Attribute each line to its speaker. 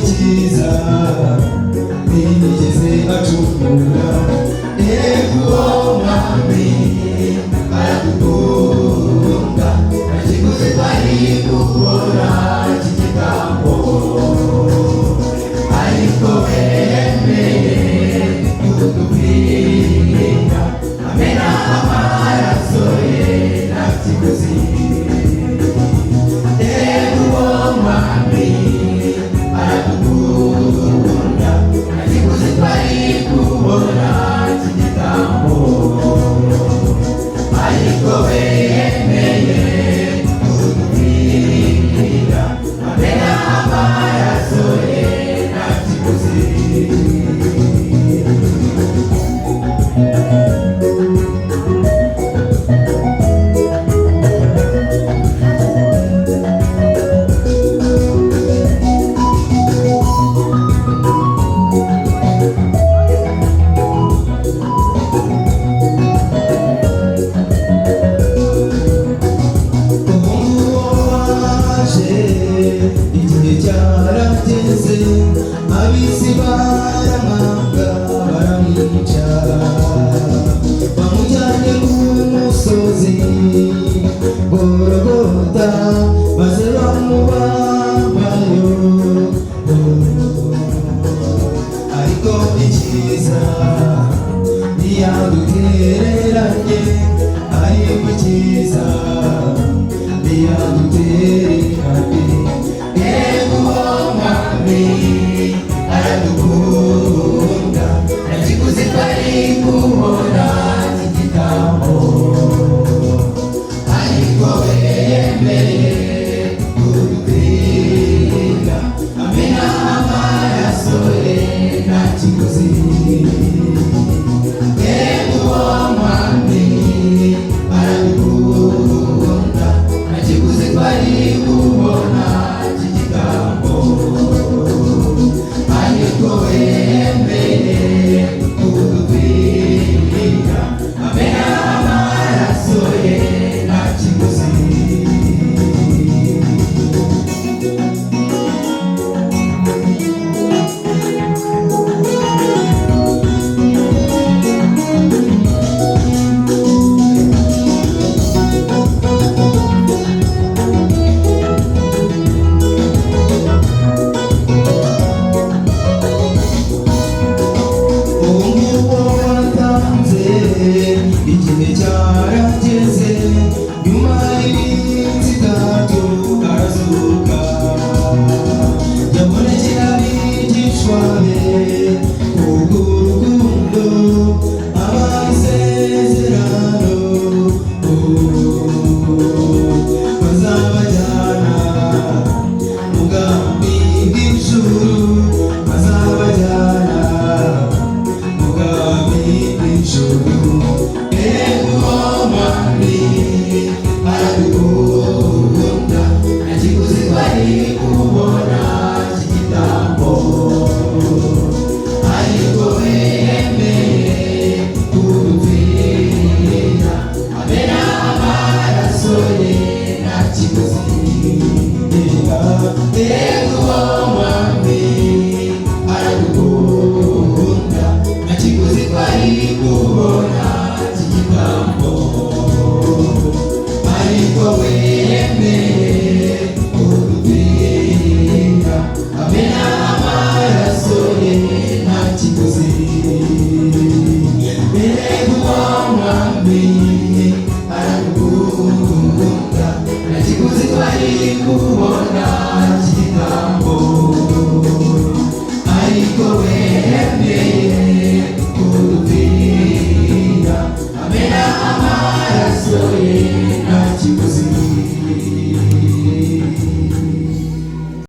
Speaker 1: cyiza ntiyigeze acumura. Uwo mwami aradukunda, nta kiguzi twari gukora cy'igitambo, ariko wemeye kudupfira amena amaraso ye nta kiguzi. Uwo mwami aradukunda, nta kiguzi twari gukora cy'igitambo, ariko wemeye kudupfira amena amaraso ye nta kiguzi. Igihe cyarageze ab'isi baramwanga baramwica, bamujyanye ku musozi Gologota maze bamubambayo. Ariko icyiza ntiyadutereranye, ariko icyiza ntiyadutereranye. Uwo mwami aradukunda, nta kiguzi twari kubona cy'igitambo, ariko wemeye kudupfira amena amaraso ye nta kiguzi. Uwo mwami aradukunda, nta kiguzi twari kubona cy'igitambo, ariko wemeye kudupfira amena amaraso ye nta kiguzi. Igihe cyarageze, nyuma y'iminsi itatu arazuka, yabonekera abigishwa be kubw'urukundo abaha isezerano, bazabajyana mu bwami bw'ijuru, bazabajyana mu bwami bw'ijuru. Uwo mwami aradukunda, nta kiguzi twari kubona cy'igitambo, ariko wemeye kudupfira amena amaraso ye nta kiguzi. Uwo mwami aradukunda, nta kiguzi twari kubona cy'igitambo, ariko wemeye kudupfira amena amaraso ye nta kiguzi. Uwo mwami aradukunda, nta kiguzi twari kubona cy'igitambo,